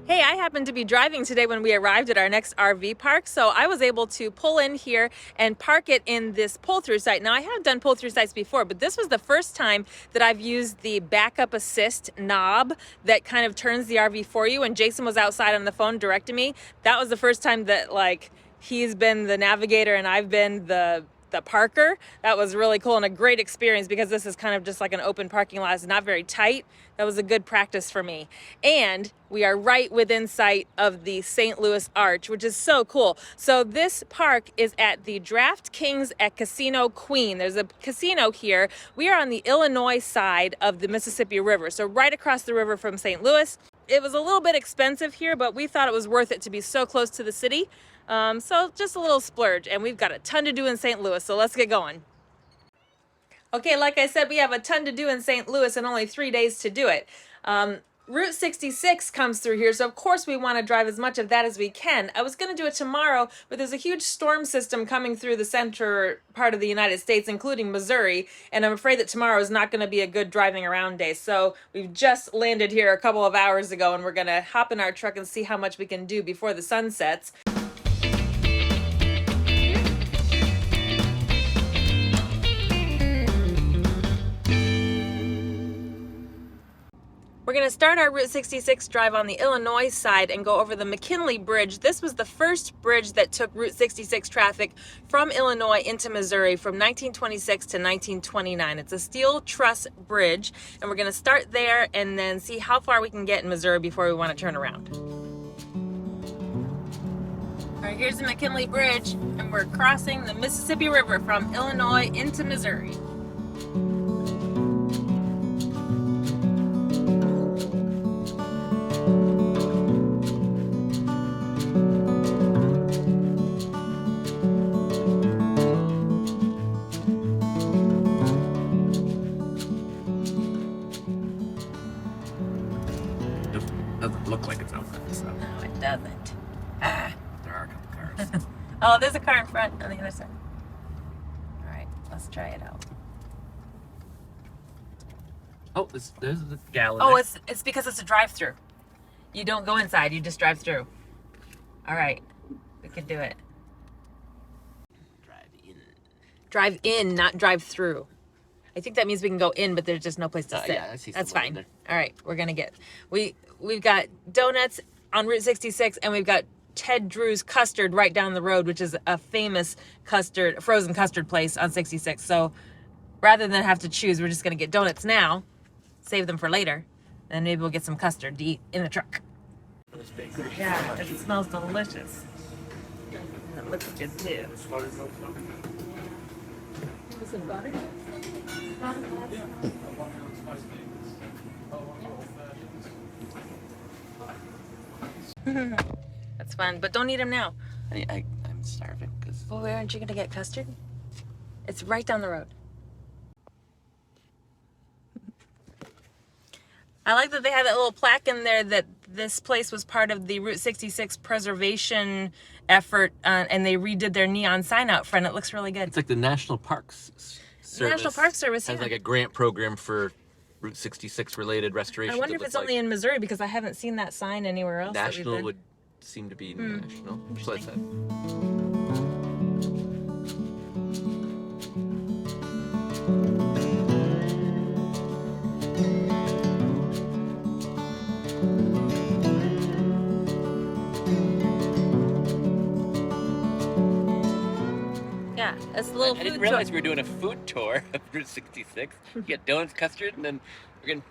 Hey, I happened to be driving today when we arrived at our next RV park, so I was able to pull in here and park it in this pull-through site. Now, I have done pull-through sites before, but this was the first time that I've used the backup assist knob that kind of turns the RV for you, and Jason was outside on the phone directing me. That was the first time that, like, he's been the navigator and I've been the parker. That was really cool and a great experience because this is kind of just like an open parking lot. It's not very tight. That was a good practice for me. And we are right within sight of the St. Louis Arch, which is so cool. So this park is at the Draft Kings at Casino Queen. There's a casino here. We are on the Illinois side of the Mississippi River, so right across the river from St. Louis. It was a little bit expensive here, but we thought it was worth it to be so close to the city. So just a little splurge, and we've got a ton to do in St. Louis, so let's get going. Okay, like I said, we have a ton to do in St. Louis and only 3 days to do it. Route 66 comes through here, so of course we want to drive as much of that as we can. I was going to do it tomorrow, but there's a huge storm system coming through the center part of the United States, including Missouri, and I'm afraid that tomorrow is not going to be a good driving around day. So we've just landed here a couple of hours ago, and we're going to hop in our truck and see how much we can do before the sun sets. We're going to start our Route 66 drive on the Illinois side and go over the McKinley Bridge. This was the first bridge that took Route 66 traffic from Illinois into Missouri from 1926 to 1929. It's a steel truss bridge, and we're going to start there and then see how far we can get in Missouri before we want to turn around. All right, here's the McKinley Bridge, and we're crossing the Mississippi River from Illinois into Missouri. Doesn't look like it's open, so. No, it doesn't. Ah. There are a couple cars. Oh, there's a car in front on the other side. All right, let's try it out. Oh, there's the gallon. Oh, it's because it's a drive-through. You don't go inside, you just drive through. All right, we can do it. Drive in. Drive in, not drive through. I think that means we can go in, but there's just no place to sit. Yeah, I see. That's someone fine. in All right, we're gonna get. We've got donuts on Route 66, and we've got Ted Drew's custard right down the road, which is a famous frozen custard place on 66. So rather than have to choose, we're just gonna get donuts now, save them for later, and maybe we'll get some custard to eat in the truck. Yeah, because it smells delicious. It looks good too. Some butter? That's fun, but don't eat them now. I'm starving because. Well, where aren't you gonna get custard? It's right down the road. I like that they had that little plaque in there that this place was part of the Route 66 preservation effort, and they redid their neon sign out front. It looks really good. It's like the National Parks Service. National Park Service has yeah. like a grant program for Route 66 related restoration. I wonder if it's only in Missouri because I haven't seen that sign anywhere else. National would seem to be national. Just like that. Yeah, it's a little I food didn't realize tour. we were doing a food tour of Route 66. You get donuts, custard, and then we're getting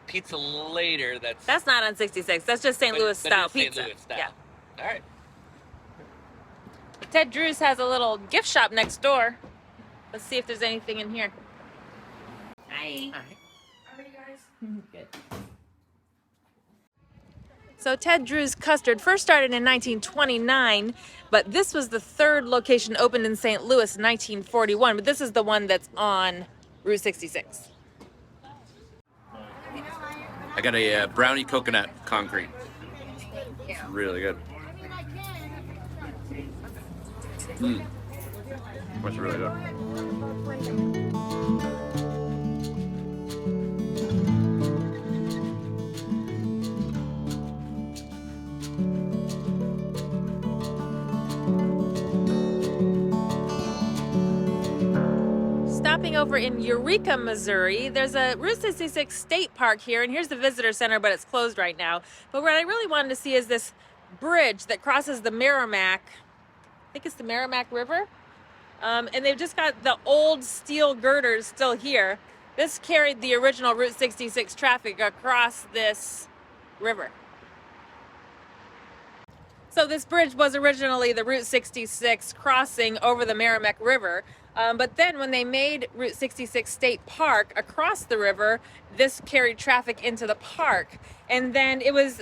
pizza later. That's not on 66. That's just St. Louis but style it's St. pizza. Louis style. Yeah. All right. Ted Drew's has a little gift shop next door. Let's see if there's anything in here. Hi. All right. How are you guys? Good. So Ted Drew's Custard first started in 1929, but this was the third location opened in St. Louis in 1941, but this is the one that's on Route 66. I got a brownie coconut concrete. It's really good. That's really good. Stopping over in Eureka, Missouri, there's a Route 66 state park here, and here's the visitor center, but it's closed right now. But what I really wanted to see is this bridge that crosses the Merrimack. I think it's the Merrimack River. And they've just got the old steel girders still here. This carried the original Route 66 traffic across this river. So this bridge was originally the Route 66 crossing over the Merrimack River. But then when they made Route 66 State Park across the river, this carried traffic into the park. And then it was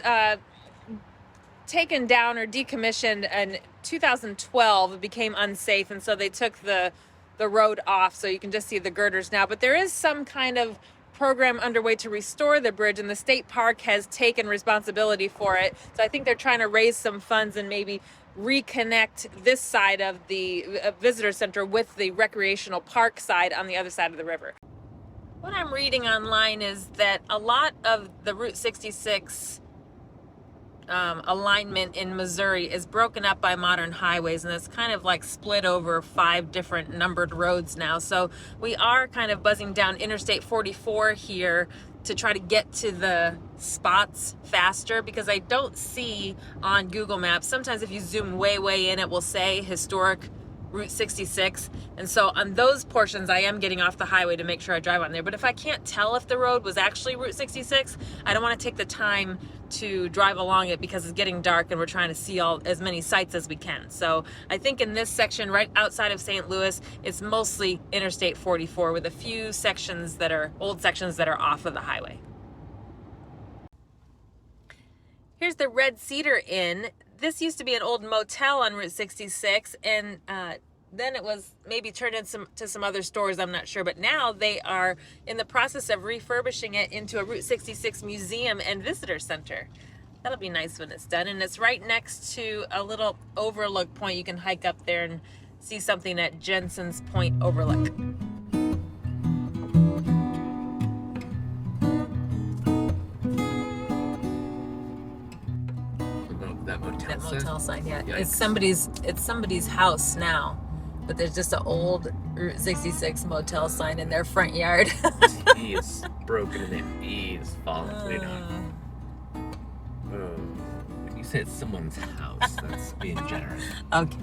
taken down or decommissioned in 2012. It became unsafe, and so they took the road off, so you can just see the girders now. But there is some kind of program underway to restore the bridge, and the state park has taken responsibility for it. So I think they're trying to raise some funds and maybe reconnect this side of the visitor center with the recreational park side on the other side of the river. What I'm reading online is that a lot of the Route 66 alignment in Missouri is broken up by modern highways, and it's kind of like split over 5 different numbered roads now. So we are kind of buzzing down Interstate 44 here to try to get to the spots faster, because I don't see on Google Maps, sometimes if you zoom way in, it will say historic Route 66, and so on those portions I am getting off the highway to make sure I drive on there. But if I can't tell if the road was actually Route 66, I don't want to take the time to drive along it because it's getting dark and we're trying to see as many sights as we can. So I think in this section right outside of St. Louis, it's mostly Interstate 44 with a few sections that are old sections that are off of the highway. Here's the Red Cedar Inn. This used to be an old motel on Route 66, and then it was maybe turned into some other stores, I'm not sure. But now they are in the process of refurbishing it into a Route 66 museum and visitor center. That'll be nice when it's done. And it's right next to a little overlook point. You can hike up there and see something at Jensen's Point Overlook. That motel sign, yeah. Yikes. It's somebody's house now, but there's just an old Route 66 motel sign in their front yard. He is broken and the E is falling way down. When you say it's someone's house, that's being generous. Okay.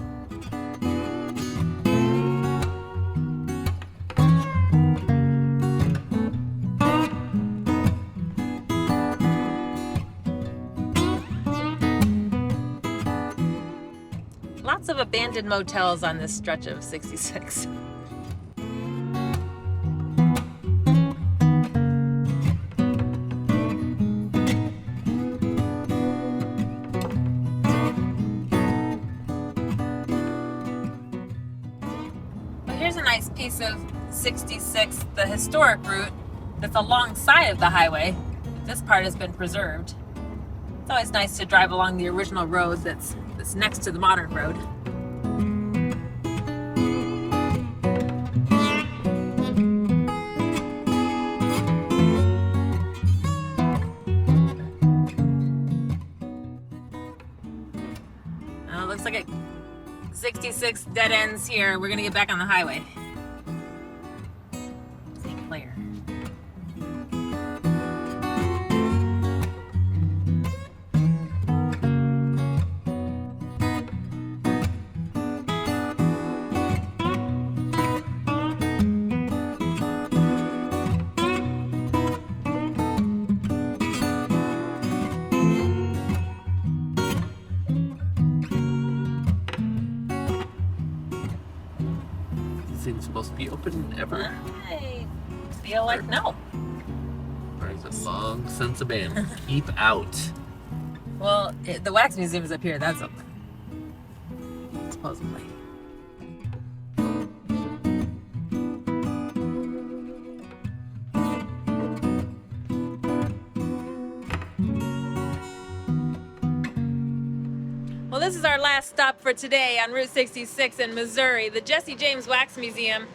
Lots of abandoned motels on this stretch of 66. Well, here's a nice piece of 66, the historic route that's alongside of the highway. This part has been preserved. It's always nice to drive along the original road that's next to the modern road. Looks like it 66 dead ends here. We're gonna get back on the highway. St. Clair. Thing's supposed to be open ever. I feel like no. Or is it long since abandoned? Keep out. Well, the Wax Museum is up here. That's open. Supposedly. Well, this is our last stop for today on Route 66 in Missouri, the Jesse James Wax Museum.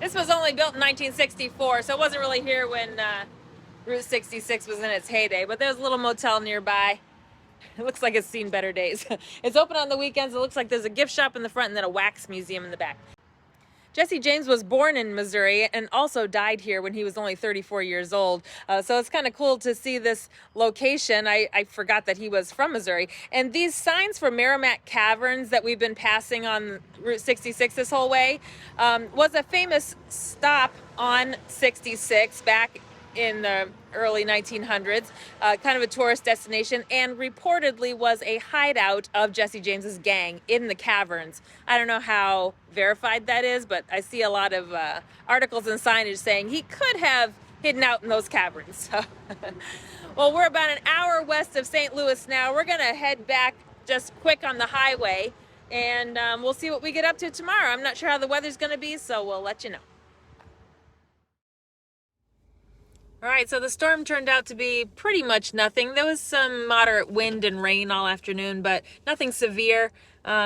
This was only built in 1964, so it wasn't really here when Route 66 was in its heyday, but there's a little motel nearby. It looks like it's seen better days. It's open on the weekends. It looks like there's a gift shop in the front and then a wax museum in the back. Jesse James was born in Missouri and also died here when he was only 34 years old. So it's kind of cool to see this location. I forgot that he was from Missouri. And these signs for Merrimack Caverns that we've been passing on Route 66 this whole way was a famous stop on 66 back in the early 1900s, kind of a tourist destination, and reportedly was a hideout of Jesse James's gang in the caverns. I don't know how verified that is, but I see a lot of articles and signage saying he could have hidden out in those caverns. So well, we're about an hour west of St. Louis now. We're gonna head back just quick on the highway, and we'll see what we get up to tomorrow. I'm not sure how the weather's gonna be, so we'll let you know. All right, so the storm turned out to be pretty much nothing. There was some moderate wind and rain all afternoon, but nothing severe.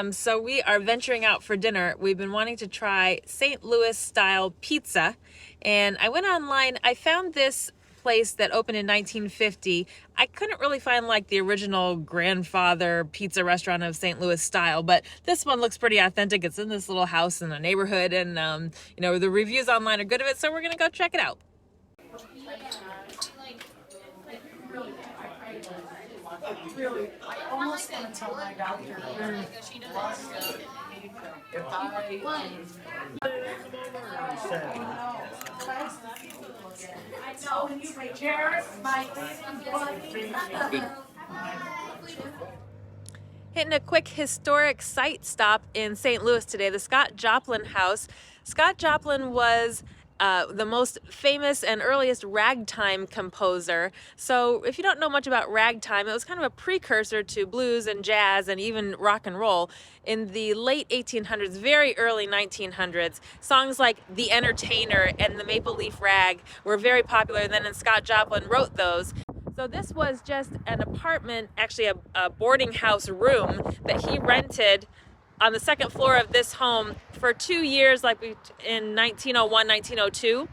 So we are venturing out for dinner. We've been wanting to try St. Louis style pizza. And I went online, I found this place that opened in 1950. I couldn't really find like the original grandfather pizza restaurant of St. Louis style, but this one looks pretty authentic. It's in this little house in a neighborhood, and you know, the reviews online are good of it, so we're gonna go check it out. Really, I almost want to tell my doctor if I know when you say chairs, my Hitting a quick historic site stop in St. Louis today, the Scott Joplin house. Scott Joplin was the most famous and earliest ragtime composer. So if you don't know much about ragtime, it was kind of a precursor to blues and jazz and even rock and roll. In the late 1800s, very early 1900s, songs like The Entertainer and The Maple Leaf Rag were very popular, and then Scott Joplin wrote those. So this was just an apartment, actually a boarding house room that he rented on the second floor of this home for 2 years, like in 1901, 1902.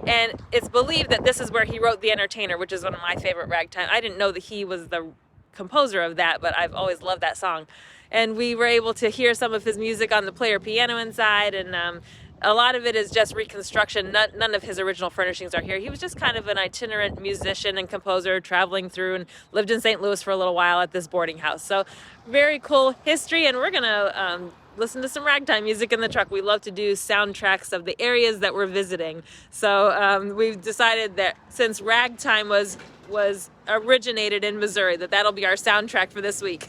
And it's believed that this is where he wrote The Entertainer, which is one of my favorite ragtime. I didn't know that he was the composer of that, but I've always loved that song. And we were able to hear some of his music on the player piano inside, and a lot of it is just reconstruction. None of his original furnishings are here. He was just kind of an itinerant musician and composer traveling through, and lived in St. Louis for a little while at this boarding house. So very cool history, and we're gonna listen to some ragtime music in the truck. We love to do soundtracks of the areas that we're visiting. So we've decided that since ragtime was originated in Missouri, that'll be our soundtrack for this week.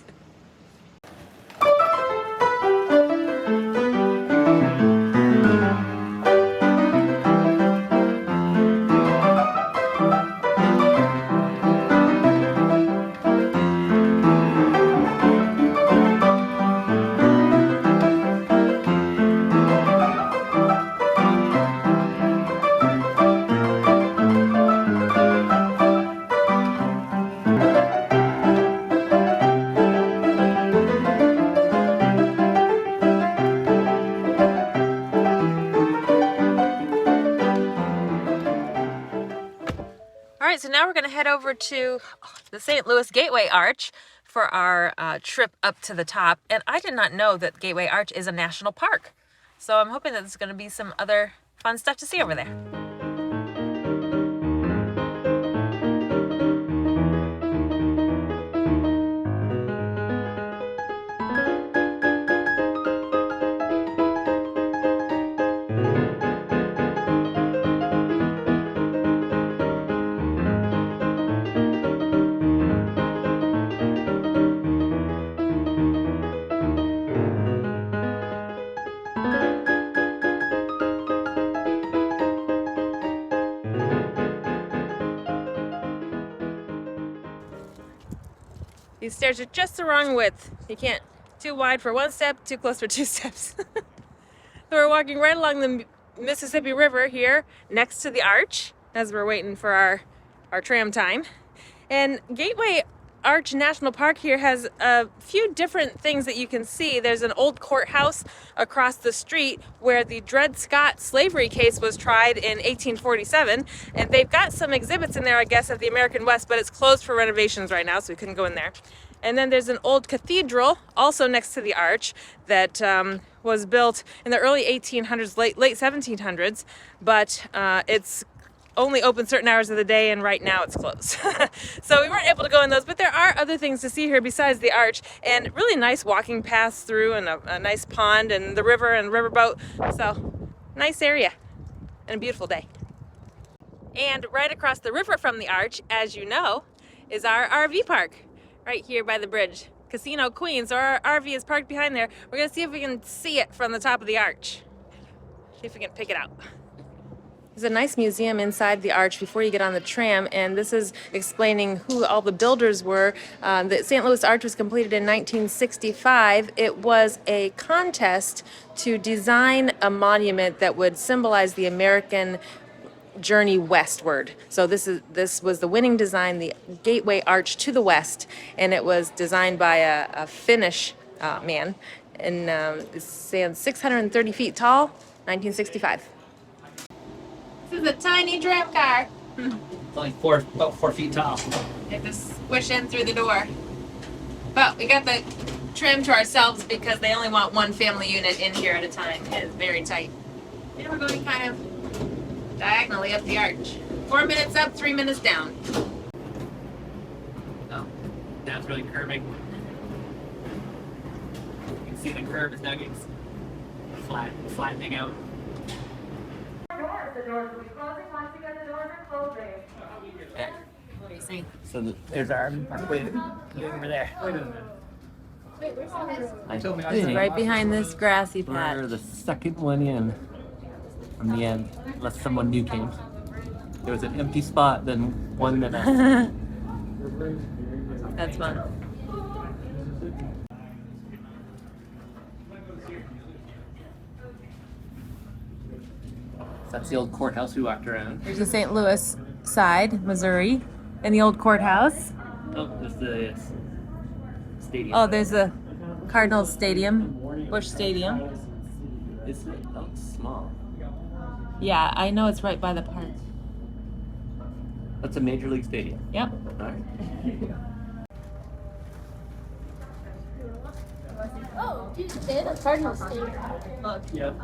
So now we're going to head over to the St. Louis Gateway Arch for our trip up to the top. And I did not know that Gateway Arch is a national park. So I'm hoping that there's going to be some other fun stuff to see over there. These stairs are just the wrong width. You can't, too wide for one step, too close for two steps. So we're walking right along the Mississippi River here next to the arch as we're waiting for our tram time. And Gateway Arch National Park here has a few different things that you can see. There's an old courthouse across the street where the Dred Scott slavery case was tried in 1847, and they've got some exhibits in there, I guess, of the American West, but it's closed for renovations right now, so we couldn't go in there. And then there's an old cathedral also next to the arch that was built in the early 1800s, late 1700s, but it's only open certain hours of the day, and right now it's closed. So we weren't able to go in those, but there are other things to see here besides the arch, and really nice walking paths through, and a nice pond and the river and riverboat. So nice area and a beautiful day. And right across the river from the arch, as you know, is our RV park right here by the bridge. Casino Queen. So our RV is parked behind there. We're gonna see if we can see it from the top of the arch. See if we can pick it out. There's a nice museum inside the arch before you get on the tram, and this is explaining who all the builders were. The St. Louis Arch was completed in 1965. It was a contest to design a monument that would symbolize the American journey westward. So this was the winning design, the Gateway Arch to the West, and it was designed by a Finnish man, and it stands 630 feet tall, 1965. This is a tiny tram car. It's only about 4 feet tall. You have to squish in through the door. But we got the tram to ourselves because they only want one family unit in here at a time. It is very tight. And we're going kind of diagonally up the arch. 4 minutes up, 3 minutes down. Oh, that's really curving. You can see the curve is now getting flattening out. The doors will be closing once again. The doors are closing. Okay. What do you see? So there's our RV park way over there. I told me This is right behind this grassy patch. we're the second one in from the end, unless someone new came. There was an empty spot, then 1 minute. That's fun. That's the old courthouse we walked around. Here's the St. Louis side, Missouri, and the old courthouse. Oh, there's the stadium. Oh, there's the Cardinals Stadium, Busch Stadium. It looks small. Yeah, I know it's right by the park. That's a major league stadium. Yep. All right. Oh, dude, they had a Cardinal Stadium. Yep.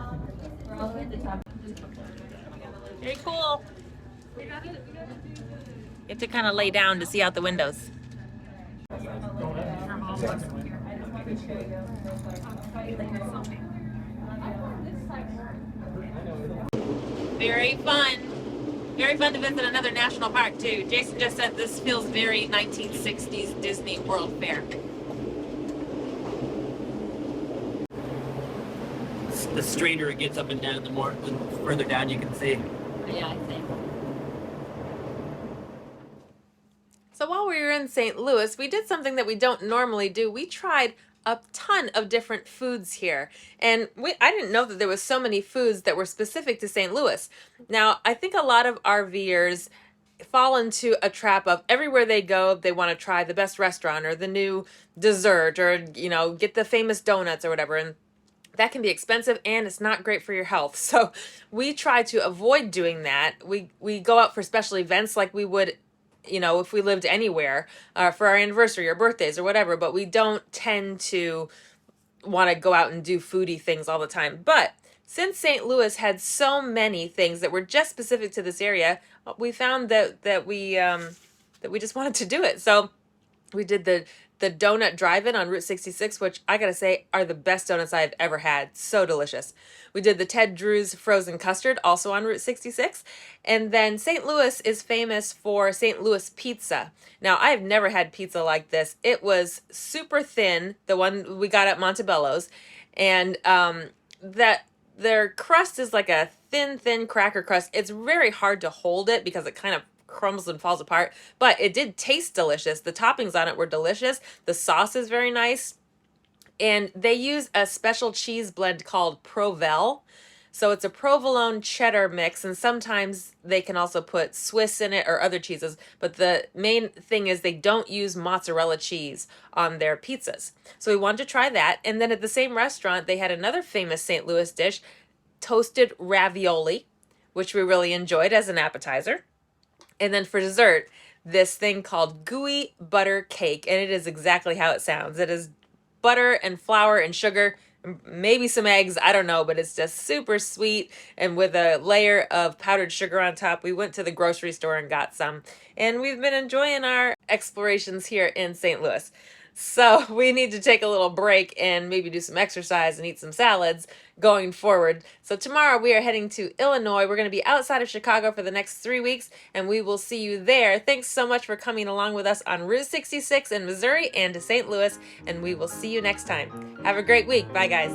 Very cool. You have to kind of lay down to see out the windows. Very fun. Very fun to visit another national park too. Jason just said this feels very 1960s Disney World Fair. The straighter it gets up and down, the further down you can see. Yeah, I think. So while we were in St. Louis, we did something that we don't normally do. We tried a ton of different foods here. And I didn't know that there was so many foods that were specific to St. Louis. Now, I think a lot of RVers fall into a trap of everywhere they go, they want to try the best restaurant or the new dessert or, get the famous donuts or whatever. And that can be expensive and it's not great for your health. So we try to avoid doing that. We go out for special events like we would, if we lived anywhere, for our anniversary or birthdays or whatever, but we don't tend to want to go out and do foodie things all the time. But since St. Louis had so many things that were just specific to this area, we found that we just wanted to do it. So we did the donut drive-in on Route 66, which I gotta say are the best donuts I've ever had. So delicious. We did the Ted Drew's frozen custard, also on Route 66. And then St. Louis is famous for St. Louis pizza. Now, I've never had pizza like this. It was super thin, the one we got at Montebello's. And that their crust is like a thin cracker crust. It's very hard to hold it because it kind of crumbles and falls apart, but it did taste delicious. The toppings on it were delicious. The sauce is very nice. And they use a special cheese blend called Provel. So it's a provolone cheddar mix, and sometimes they can also put Swiss in it or other cheeses. But the main thing is they don't use mozzarella cheese on their pizzas. So we wanted to try that. And then at the same restaurant, they had another famous St. Louis dish, toasted ravioli, which we really enjoyed as an appetizer. And then for dessert, this thing called gooey butter cake, and it is exactly how it sounds. It is butter and flour and sugar, maybe some eggs, I don't know, but it's just super sweet and with a layer of powdered sugar on top. We went to the grocery store and got some, and we've been enjoying our explorations here in St. Louis. So we need to take a little break and maybe do some exercise and eat some salads going forward. So tomorrow we are heading to Illinois. We're going to be outside of Chicago for the next 3 weeks, and we will see you there. Thanks so much for coming along with us on Route 66 in Missouri and to St. Louis, and we will see you next time. Have a great week. Bye, guys.